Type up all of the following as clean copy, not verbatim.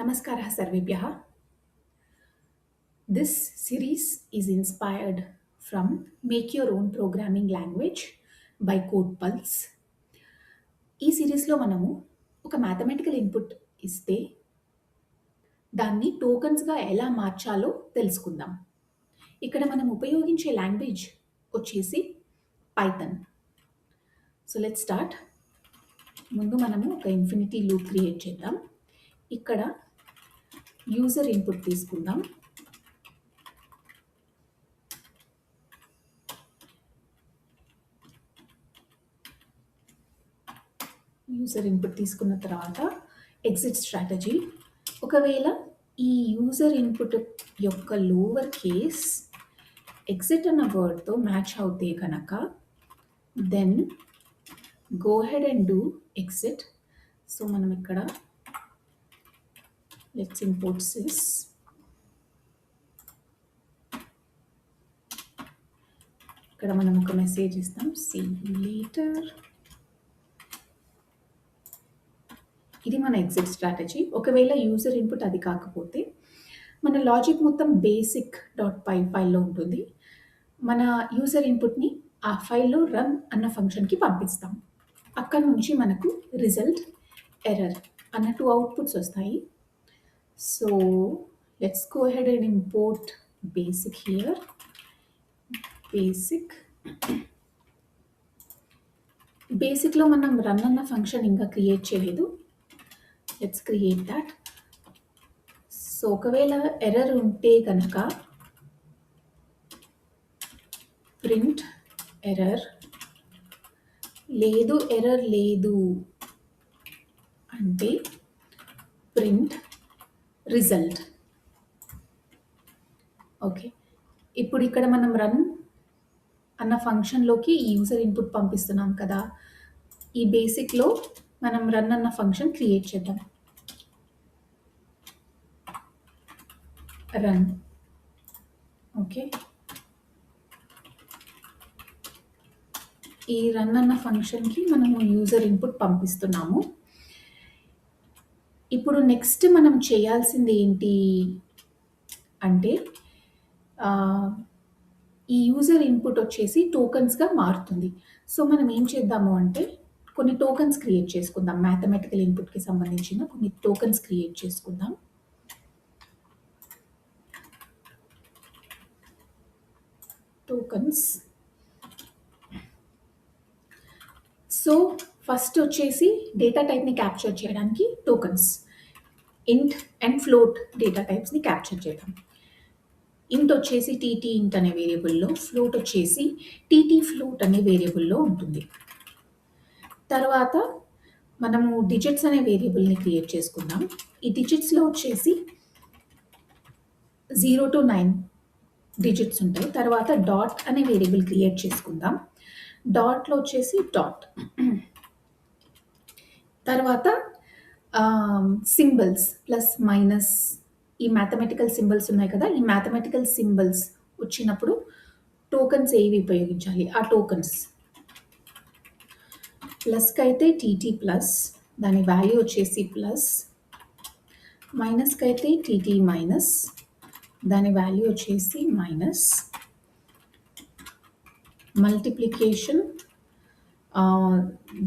Namaskara Sarvebhyaha. This series is inspired from Make Your Own Programming Language by Code Pulse. ఈ సిరీస్లో మనము ఒక mathematical input ఇస్తే దాన్ని టోకన్స్గా ఎలా మార్చాలో తెలుసుకుందాం. ఇక్కడ మనం ఉపయోగించే లాంగ్వేజ్ వచ్చేసి పైథన్. So let start. ముందు మనము ఒక ఇన్ఫినిటీ లూప్ క్రియేట్ చేద్దాం. ఇక్కడ యూజర్ ఇన్పుట్ తీసుకుందాం. యూజర్ ఇన్పుట్ తీసుకున్న తర్వాత ఎగ్జిట్ స్ట్రాటజీ. ఒకవేళ ఈ యూజర్ ఇన్పుట్ యొక్క లోవర్ కేస్ ఎగ్జిట్ అన్న వర్డ్తో మ్యాచ్ అవుతే కనుక then go head and do exit. So మనం ఇక్కడ లెట్స్ ఇంపోర్ట్ సిస్. ఇక్కడ మనం ఒక మెసేజ్ ఇస్తాం, సీ యూ లేటర్. ఇది మన ఎగ్జిట్ స్ట్రాటజీ. ఒకవేళ యూజర్ ఇన్పుట్ అది కాకపోతే మన లాజిక్ మొత్తం basic.py ఫైల్లో ఉంటుంది. మన యూజర్ ఇన్పుట్ని ఆ ఫైల్లో రన్ అన్న ఫంక్షన్కి పంపిస్తాం. అక్కడ నుంచి మనకు రిజల్ట్, ఎర్రర్ అన్న 2 అవుట్పుట్స్ వస్తాయి. So let's go ahead and import basic here. బేసిక్లో మనం రన్ అన్న ఫంక్షన్ ఇంకా క్రియేట్ చేయలేదు. Let's create that. సో ఒకవేళ ఎర్రర్ ఉంటే కనుక ప్రింట్ ఎర్రర్, లేదు ఎర్రర్ లేదు అంటే ప్రింట్ రిజల్ట్. ఓకే, ఇప్పుడు ఇక్కడ మనం రన్ అన్న ఫంక్షన్లోకి ఈ యూజర్ ఇన్పుట్ పంపిస్తున్నాం కదా. ఈ బేసిక్లో మనం రన్ అన్న ఫంక్షన్ క్రియేట్ చేద్దాం. రన్. ఓకే, ఈ రన్ అన్న ఫంక్షన్కి మనము యూజర్ ఇన్పుట్ పంపిస్తున్నాము. ఇప్పుడు నెక్స్ట్ మనం చేయాల్సింది ఏంటి అంటే ఈ యూజర్ ఇన్పుట్ వచ్చేసి టోకన్స్గా మారుతుంది. సో మనం ఏం చేద్దాము అంటే కొన్ని టోకన్స్ క్రియేట్ చేసుకుందాం. మ్యాథమెటికల్ ఇన్పుట్కి సంబంధించిన కొన్ని టోకన్స్ క్రియేట్ చేసుకుందాం. టోకన్స్. సో ఫస్ట్ వచ్చేసి డేటా టైప్ని క్యాప్చర్ చేయడానికి టోకన్స్, ఇంట్ అండ్ ఫ్లోట్ డేటా టైప్స్ని క్యాప్చర్ చేద్దాం. ఇంట్ వచ్చేసి టీటీ ఇంట్ అనే వేరియబుల్లో, ఫ్లోట్ వచ్చేసి టీటీ ఫ్లోట్ అనే వేరియబుల్లో ఉంటుంది. తర్వాత మనము డిజిట్స్ అనే వేరియబుల్ని క్రియేట్ చేసుకుందాం. ఈ డిజిట్స్లో వచ్చేసి 0 to 9 డిజిట్స్ ఉంటాయి. తర్వాత డాట్ అనే వేరియబుల్ క్రియేట్ చేసుకుందాం. డాట్లో వచ్చేసి డాట్. తర్వాత సింబల్స్ ప్లస్ మైనస్, ఈ మ్యాథమెటికల్ సింబల్స్ ఉన్నాయి కదా, ఈ మ్యాథమెటికల్ సింబల్స్ వచ్చినప్పుడు టోకన్స్ ఏవి ఉపయోగించాలి, ఆ టోకన్స్. ప్లస్కి అయితే టీటీ ప్లస్, దాని వాల్యూ వచ్చేసి ప్లస్. మైనస్కి అయితే టీటీ మైనస్, దాని వాల్యూ వచ్చేసి మైనస్. మల్టిప్లికేషన్,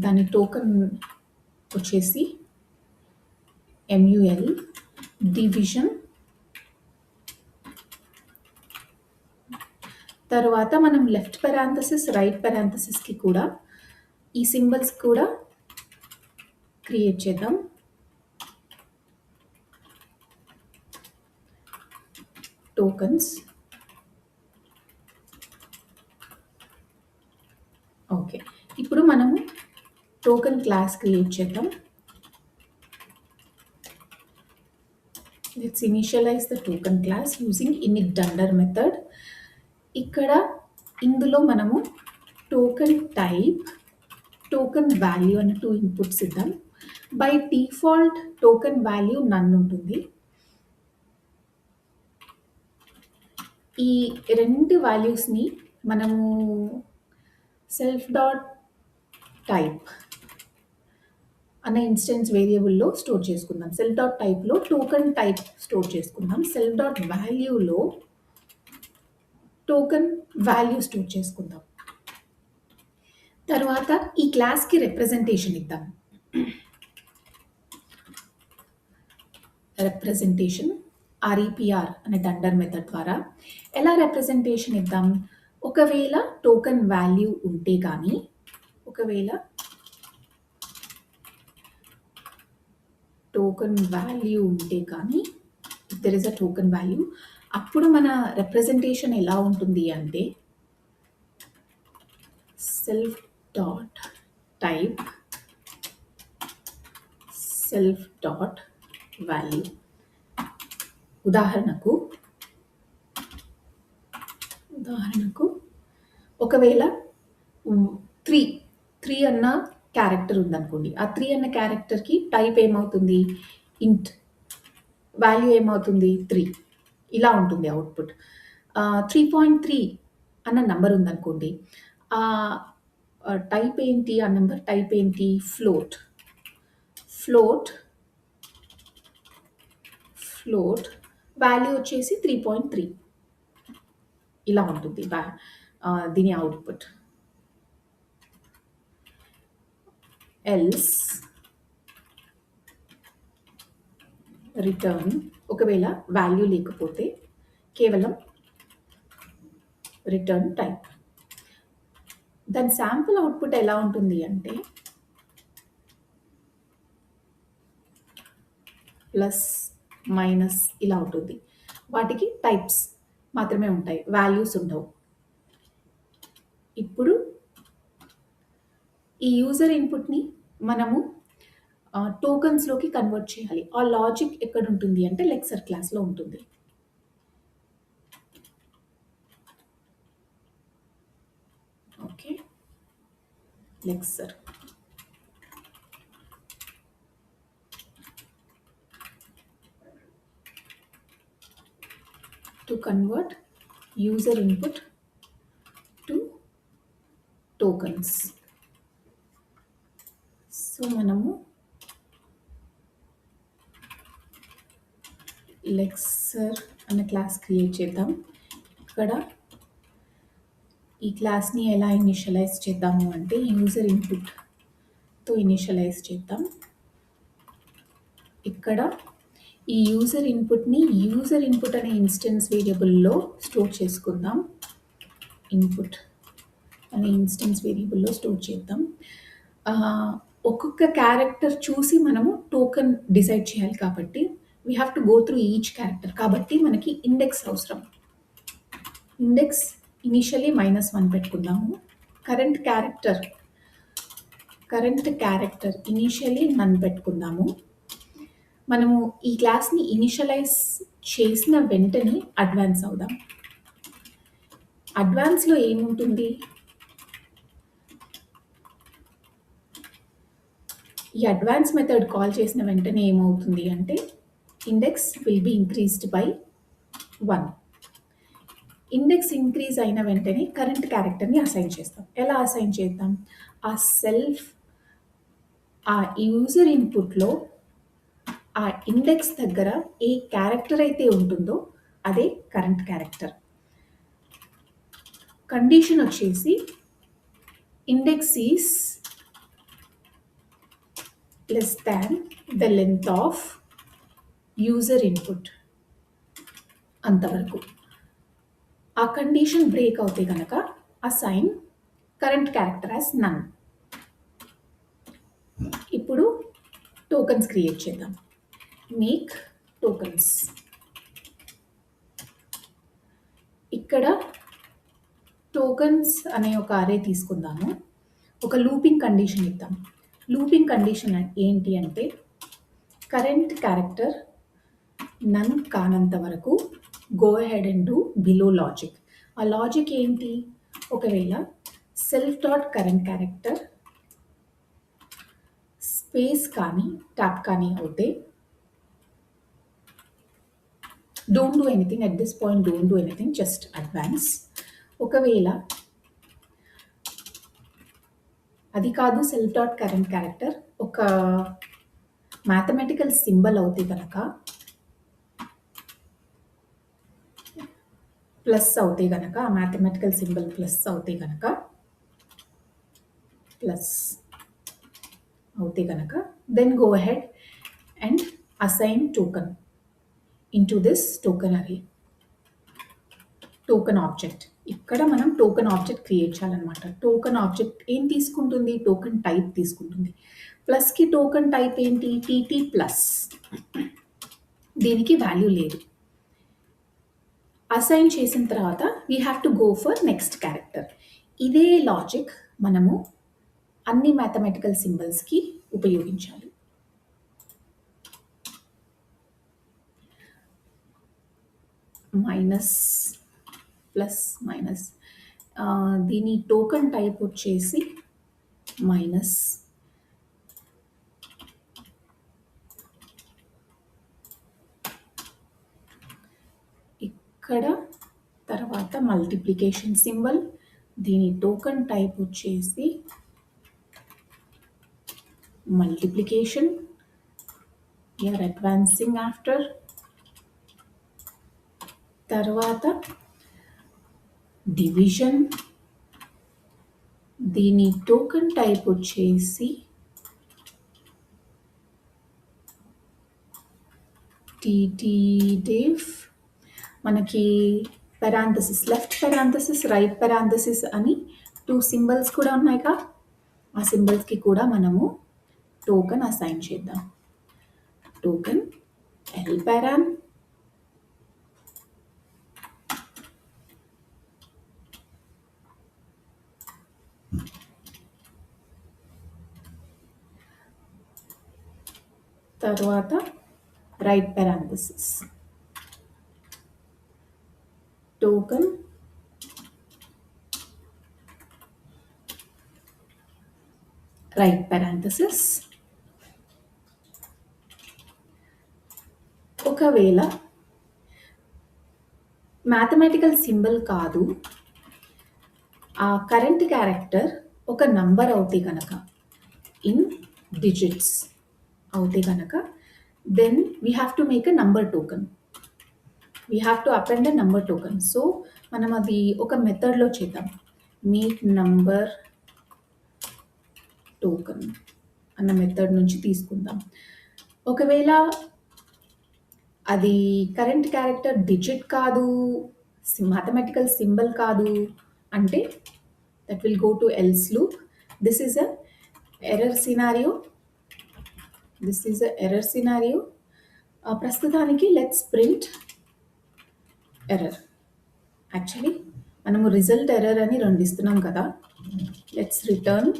దాని టోకన్ వచ్చేసి MUL. డివిజన్, తర్వాత మనం లెఫ్ట్ పెరాంథసిస్, రైట్ పెరాంథసిస్కి కూడా ఈ సింబల్స్ కూడా క్రియేట్ చేద్దాం. టోకన్స్. ఓకే, ఇప్పుడు మనము టోకన్ క్లాస్ క్రియేట్ చేద్దాం. Let's initialise the token class using init dunder method. ఇక్కడ ఇందులో మనము టోకన్ టైప్, టోకన్ వాల్యూ అని 2 ఇన్పుట్స్ ఇద్దాం. By default token value none ఉంటుంది. ఈ 2 వాల్యూస్ని మనము సెల్ఫ్ డాట్ టైప్ అనే ఇన్స్టెన్స్ వేరియబుల్లో స్టోర్ చేసుకుందాం. సెల్ఫ్ డాట్ టైప్లో టోకెన్ టైప్ స్టోర్ చేసుకుందాం. సెల్ఫ్ డాట్ వాల్యూలో టోకెన్ వాల్యూ స్టోర్ చేసుకుందాం. తర్వాత ఈ క్లాస్కి రిప్రజెంటేషన్ ఇద్దాం. రిప్రజెంటేషన్ ఆర్ఈపిఆర్ అనే డండర్ మెథడ్ ద్వారా ఎలా రిప్రజెంటేషన్ ఇద్దాం? ఒకవేళ టోకెన్ వాల్యూ ఉంటే కానీ if there is a token value, అప్పుడు మన రిప్రజెంటేషన్ ఎలా ఉంటుంది అంటే self dot type self dot value. ఉదాహరణకు ఒకవేళ 3 అన్న క్యారెక్టర్ ఉందనుకోండి. ఆ 3 అన్న క్యారెక్టర్కి టైప్ ఏమవుతుంది? ఇంట్. వాల్యూ ఏమవుతుంది? 3. ఇలా ఉంటుంది అవుట్పుట్. 3.3 అన్న నంబర్ ఉందనుకోండి. టైప్ ఏంటి? ఆ నెంబర్ టైప్ ఏంటి? ఫ్లోట్ వాల్యూ వచ్చేసి 3.3 ఇలా ఉంటుంది దీని అవుట్పుట్. ఎల్స్ రిటర్న్, ఒకవేళ వాల్యూ లేకపోతే కేవలం రిటర్న్ టైప్. దాని శాంపుల్ అవుట్పుట్ ఎలా ఉంటుంది అంటే ప్లస్ మైనస్ ఇలా ఉంటుంది. వాటికి టైప్స్ మాత్రమే ఉంటాయి, వాల్యూస్ ఉండవు. ఇప్పుడు ఈ యూజర్ ఇన్పుట్ని మనము టోకన్స్లోకి కన్వర్ట్ చేయాలి. ఆ లాజిక్ ఎక్కడ ఉంటుంది అంటే లెక్చర్ క్లాస్లో ఉంటుంది. Okay, lecture to convert user input to tokens. So మనము లెక్చర్ అనే క్లాస్ క్రియేట్ చేద్దాం. ఇక్కడ ఈ క్లాస్ని ఎలా ఇనిషియలైజ్ చేద్దాము అంటే యూజర్ ఇన్పుట్తో ఇనిషియలైజ్ చేద్దాం. ఇక్కడ ఈ యూజర్ ఇన్పుట్ అనే ఇన్స్టెన్స్ వేరియబుల్లో స్టోర్ చేసుకుందాం. ఇన్పుట్ అనే ఇన్స్టెన్స్ వేరియబుల్లో స్టోర్ చేద్దాం. ఒక్కొక్క క్యారెక్టర్ చూసి మనము టోకెన్ డిసైడ్ చేయాలి కాబట్టి we have to go through each character. కాబట్టి మనకి ఇండెక్స్ అవసరం. ఇండెక్స్ ఇనిషియలీ -1 పెట్టుకుందాము. కరెంట్ క్యారెక్టర్ ఇనిషియలీ నన్ పెట్టుకుందాము. మనము ఈ క్లాస్ని ఇనిషియలైజ్ చేసిన వెంటనే అడ్వాన్స్ అవుదాం. అడ్వాన్స్లో ఏముంటుంది? ఈ అడ్వాన్స్ మెథడ్ కాల్ చేసిన వెంటనే ఏమవుతుంది అంటే index will be increased by 1. Index increase అయిన వెంటనే కరెంట్ క్యారెక్టర్ని అసైన్ చేస్తాం. ఎలా అసైన్ చేద్దాం? ఆ యూజర్ ఇన్పుట్లో ఆ ఇండెక్స్ దగ్గర ఏ క్యారెక్టర్ అయితే ఉంటుందో అదే కరెంట్ క్యారెక్టర్. కండిషన్ వచ్చేసి index is less than the length of user input. అంతవరకు. ఆ కండిషన్ బ్రేక్ అవుతే కనుక అసైన్ కరెంట్ క్యారెక్టర్ యాజ్ నన్. ఇప్పుడు టోకన్స్ క్రియేట్ చేద్దాం. Make tokens. ఇక్కడ టోకన్స్ అనే ఒక అరే తీసుకుందాము. ఒక లూపింగ్ కండిషన్ ఇద్దాం. లూపింగ్ కండిషన్ ఏంటి అంటే కరెంట్ క్యారెక్టర్ నన్ కానంత వరకు go ahead and do below logic. ఆ లాజిక్ ఏంటి? ఒకవేళ self dot current character space కానీ ట్యాప్ కానీ అవుతే don't do anything at this point, don't do anything, just advance. ఒకవేళ అది కాదు సెల్ఫ్ డాట్ కరెంట్ క్యారెక్టర్ ఒక మ్యాథమెటికల్ సింబల్ అవుతే కనుక ప్లస్ అవుతే కనుక ఆ మ్యాథమెటికల్ సింబల్ ప్లస్ అవుతే కనుక ప్లస్ అవుతే కనుక then go ahead and assign token into this token array token object. ఇక్కడ మనం టోకన్ ఆబ్జెక్ట్ క్రియేట్ చేయాలన్నమాట. టోకన్ ఆబ్జెక్ట్ ఏం తీసుకుంటుంది? టోకన్ టైప్ తీసుకుంటుంది. ప్లస్కి టోకన్ టైప్ ఏంటి? TT plus. దీనికి వాల్యూ లేదు. అసైన్ చేసిన తర్వాత we have to go for next character. ఇదే లాజిక్ మనము అన్ని మ్యాథమెటికల్ సింబల్స్కి ఉపయోగించాలి. మైనస్ ప్లస్ మైనస్ దీని టోకన్ టైప్ వచ్చేసి మైనస్ ఇక్కడ తర్వాత మల్టిప్లికేషన్ సింబల్ దీని టోకన్ టైప్ వచ్చేసి మల్టిప్లికేషన్ వీఆర్ అడ్వాన్సింగ్ ఆఫ్టర్ తర్వాత డివిజన్ దీని టోకన్ టైప్ వచ్చేసి div మనకి parenthesis left parenthesis right parenthesis అని 2 సింబల్స్ కూడా ఉన్నాయిగా ఆ సింబల్స్కి కూడా మనము టోకన్ అసైన్ చేద్దాం. టోకన్ ఎల్ పెరాన్ తర్వాత right parenthesis token right parenthesis. ఒకవేళ మ్యాథమెటికల్ సింబల్ కాదు ఆ కరెంట్ క్యారెక్టర్ ఒక నంబర్ అవుతే కనుక ఇన్ డిజిట్స్ అవుతే కనుక then we have to make a number token. We have to append a number token. So మనం అది ఒక మెథడ్లో చేద్దాం. మేక్ నంబర్ టోకన్ అన్న మెథడ్ నుంచి తీసుకుందాం. ఒకవేళ అది కరెంట్ క్యారెక్టర్ డిజిట్ కాదు మ్యాథమెటికల్ సింబల్ కాదు అంటే that will go to else loop. This is a error scenario. ప్రస్తుతానికి లెట్స్ ప్రింట్ ఎర్రర్. యాక్చువల్లీ మనము రిజల్ట్ ఎర్రర్ అని 2 ఇస్తున్నాం కదా. లెట్స్ రిటర్న్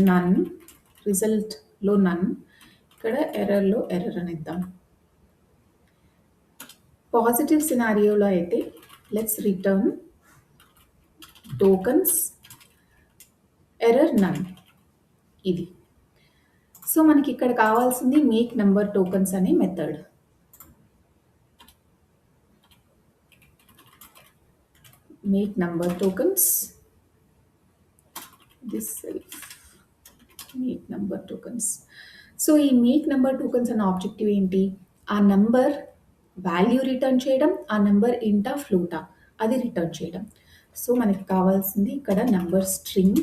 నన్. రిజల్ట్లో నన్, ఇక్కడ ఎర్రర్లో ఎర్రర్ అని ఇద్దాం. పాజిటివ్ సినారియోలో అయితే లెట్స్ రిటర్న్ టోకన్స్ ఎర్రర్ నన్. ఇది. సో మనకి ఇక్కడ కావాల్సింది మేక్ నంబర్ టోకన్స్ అనే method. Make number tokens this self make number tokens. So ఈ మేక్ నంబర్ టోకన్స్ అన్న ఆబ్జెక్టివ్ ఏంటి? ఆ నంబర్ వాల్యూ రిటర్న్ చేయడం, ఆ నంబర్ ఇంటా ఫ్లోటా అది రిటర్న్ చేయడం. సో మనకి కావాల్సింది ఇక్కడ నంబర్ స్ట్రింగ్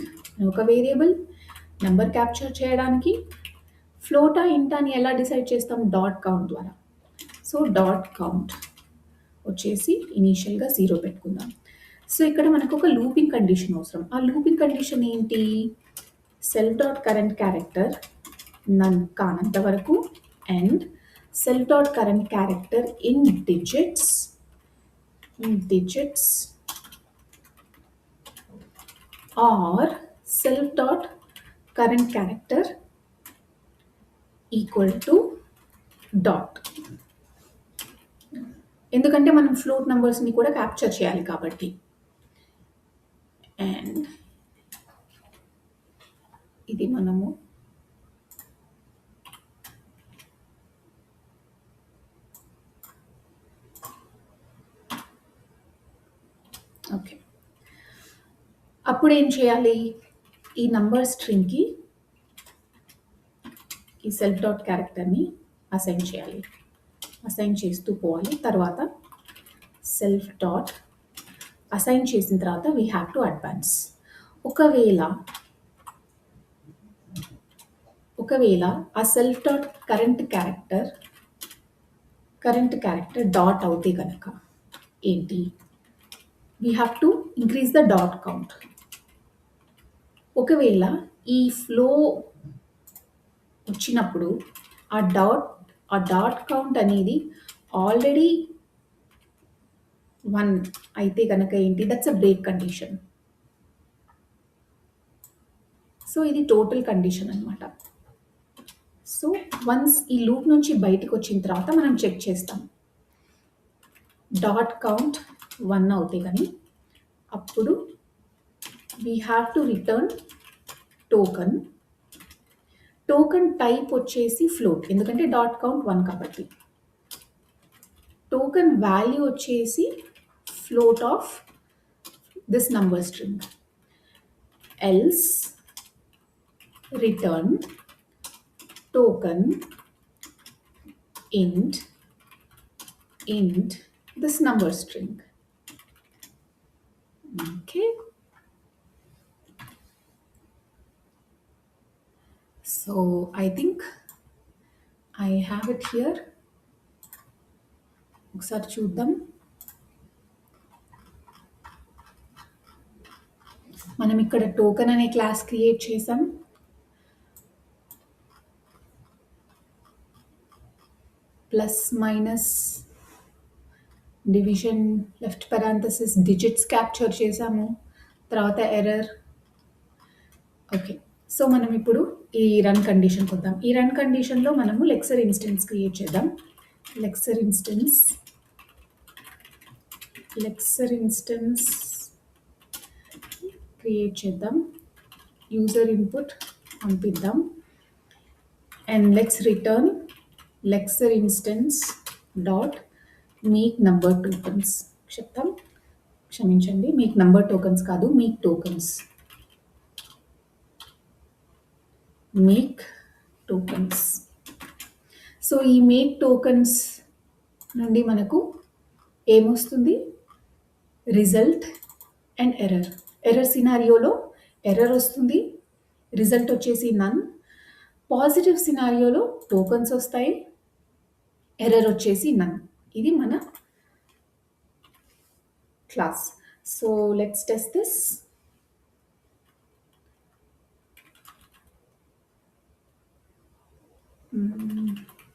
ఒక వేరియబుల్ నంబర్ క్యాప్చర్ చేయడానికి. ఫ్లోటా ఇంటాని ఎలా డిసైడ్ చేస్తాం? డాట్ కౌంట్ ద్వారా. సో డాట్ కౌంట్ వచ్చేసి ఇనీషియల్గా 0 పెట్టుకుందాం. సో ఇక్కడ మనకు ఒక లూపింగ్ కండిషన్ అవసరం. ఆ లూపింగ్ కండిషన్ ఏంటి? Self dot current character none కానంత వరకు and self dot current character in digits or self dot current character equal to dot. ఎందుకంటే మనం ఫ్లోట్ నంబర్స్ని కూడా క్యాప్చర్ చేయాలి కాబట్టి. అండ్ ఇది మనము ఓకే. ఆ అప్పుడు ఏం చేయాలి? ఈ నంబర్ స్ట్రింగ్‌కి ఈ సెల్ఫ్ డాట్ క్యారెక్టర్‌ని అసైన్ చేయాలి. అసైన్ చేస్తూ పోవాలి. తర్వాత సెల్ఫ్ డాట్ అసైన్ చేసిన తర్వాత వీ హ్యావ్ టు అడ్వాన్స్. ఒకవేళ ఆ self dot current character dot అవుతే కనుక ఏంటి? We have to increase the dot count. ఒకవేళ ఈ ఫ్లో వచ్చినప్పుడు ఆ డాట్ కౌంట్ అనేది ఆల్రెడీ 1 అయితే కనుక ఏంటి? That's a break condition. So ఇది టోటల్ కండిషన్ అనమాట. సో వన్స్ ఈ లూప్ నుంచి బయటకు వచ్చిన తర్వాత మనం చెక్ చేస్తాం. డాట్ కౌంట్ 1 అవుతే కానీ అప్పుడు we have to return token. Token type వచ్చేసి ఫ్లోట్, ఎందుకంటే డాట్ కౌంట్ 1 కాబట్టి. టోకన్ వాల్యూ వచ్చేసి float of this number string. Else return token int this number string. Okay. So I think I have it here. ఒకసారి చూద్దాం. మనం ఇక్కడ token అనే class create చేసాం. Plus minus division left parenthesis digits capture చేసాము. తర్వాత error. Okay, so మనం ఇప్పుడు ఈ రన్ కండిషన్ కొద్దాం. ఈ రన్ కండిషన్లో మనము లెక్సర్ ఇన్స్టెన్స్ క్రియేట్ చేద్దాం. లెక్సర్ ఇన్స్టెన్స్ క్రియేట్ చేద్దాం. యూజర్ ఇన్పుట్ పంపిద్దాం. And let's return lexer instance dot make number tokens. క్షమించండి, మీక్ నంబర్ టోకన్స్ కాదు, మీక్ టోకన్స్. సో ఈ మేక్ టోకన్స్ నుండి మనకు ఏమొస్తుంది? Result and error. ఎర్రర్ సినారియోలో ఎర్రర్ వస్తుంది, రిజల్ట్ వచ్చేసి నన్. పాజిటివ్ సినారియోలో టోకన్స్ వస్తాయి, ఎర్రర్ వచ్చేసి నన్. ఇది మన class. So let's test this.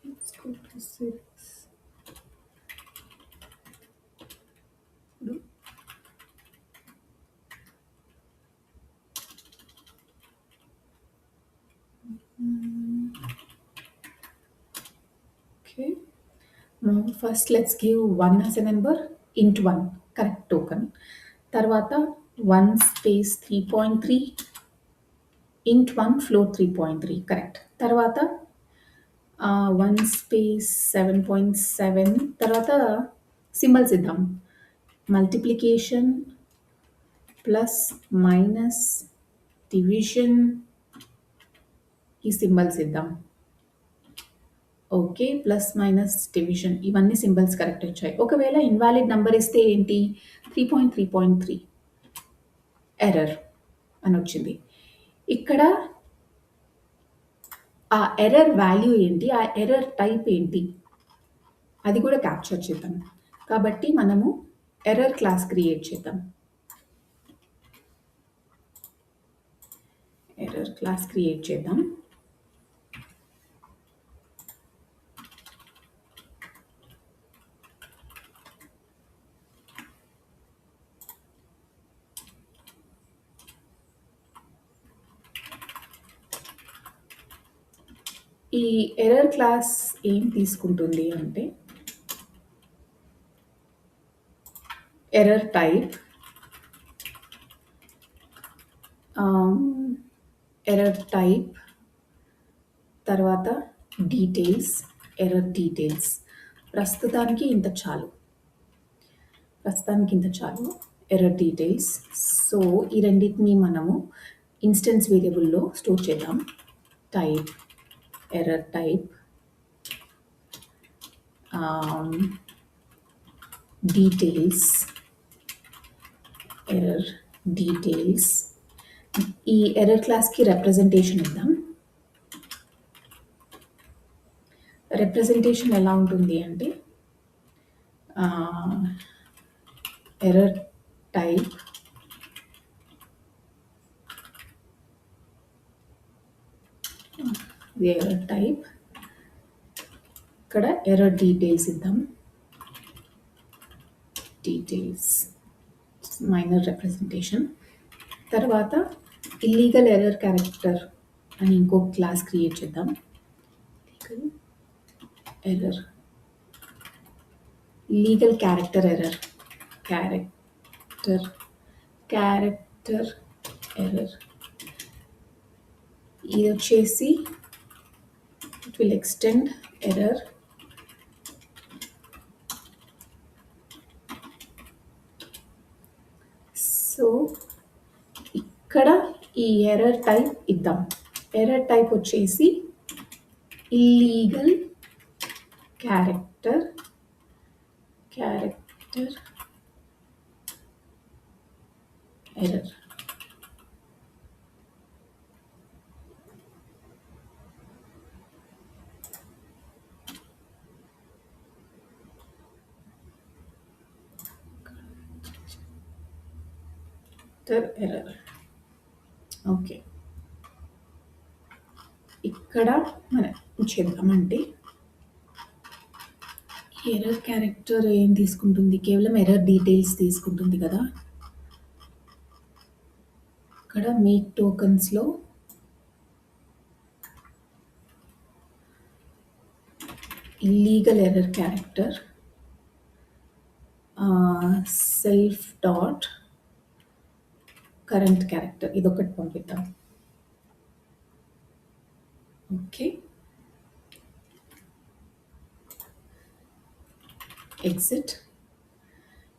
Let's go to 6. Okay. Now first let's give 1 as a number, int 1, correct token. Tarvata 1 space 3.3, int 1 float 3.3, correct. Tarvata 1 space 7.7. తర్వాత symbols ఇద్దాం. Multiplication plus minus division, ఈ symbols ఇద్దాం. Okay, plus minus division, ఇవన్నీ symbols correct వచ్చాయి. ఒకవేళ invalid number ఇస్తే ఏంటి? 3.3.3 error అని వచ్చింది. ఇక్కడ ఆ ఎర్రర్ వాల్యూ ఏంటి, ఆ ఎర్రర్ టైప్ ఏంటి, అది కూడా క్యాప్చర్ చేద్దాం. కాబట్టి మనము ఎర్రర్ క్లాస్ క్రియేట్ చేద్దాం. ఈ ఎర్రర్ క్లాస్ ఏం తీసుకుంటుంది అంటే ఎర్రర్ టైప్, తర్వాత డీటెయిల్స్, ఎర్రర్ డీటెయిల్స్. ప్రస్తుతానికి ఇంత చాలు. Error details. సో ఈ రెండిటిని మనము ఇన్స్టెన్స్ వేరియబుల్లో స్టోర్ చేద్దాం. Type error type details error details. ఈ ఎర్రర్ క్లాస్కి రిప్రజెంటేషన్ ఇద్దాం. రిప్రజెంటేషన్ ఎలా ఉంటుంది అంటే ఎర్రర్ టైప్ ఎర్రర్ టైప్ ఇక్కడ ఎర్రర్ డీటెయిల్స్ ఇద్దాం. Details minor representation. తర్వాత ఇల్లీగల్ ఎర్రర్ క్యారెక్టర్ అని ఇంకో క్లాస్ క్రియేట్ చేద్దాం. Error legal character error character error. ఇది వచ్చేసి it will extend error so ఇక్కడ ఈ ఎర్రర్ టైప్ ఇద్దాం. ఎర్రర్ టైప్ వచ్చేసి illegal character error. Error. Okay, ఇక్కడ మనం చేద్దామంటే ఎర్రర్ క్యారెక్టర్ ఏం తీసుకుంటుంది, కేవలం ఎర్రర్ డీటెయిల్స్ తీసుకుంటుంది కదా. ఇక్కడ మేక్ టోకన్స్లో illegal error character self dot current character ఇదొకటి పంపిద్దాం. Okay, exit.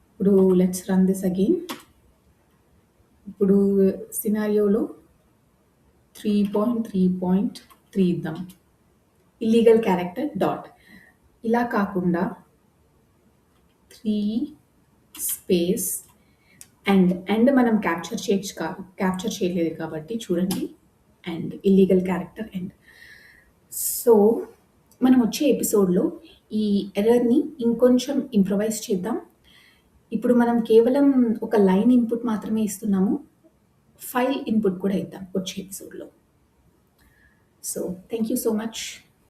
ఇప్పుడు లెట్స్ రన్ దిస్ అగైన్. ఇప్పుడు సినారియోలో 3.3.3 ఇద్దాం. Illegal character dot. ఇలా కాకుండా 3 స్పేస్ అండ్ మనం క్యాప్చర్ చేయలేదు కాబట్టి చూడండి, and illegal character end. So మనం వచ్చే ఎపిసోడ్లో ఈ ఎర్రర్ని ఇంకొంచెం ఇంప్రొవైజ్ చేద్దాం. ఇప్పుడు మనం కేవలం ఒక లైన్ ఇన్పుట్ మాత్రమే ఇస్తున్నాము. ఫైల్ ఇన్పుట్ కూడా ఇద్దాం వచ్చే ఎపిసోడ్లో. So thank you so much.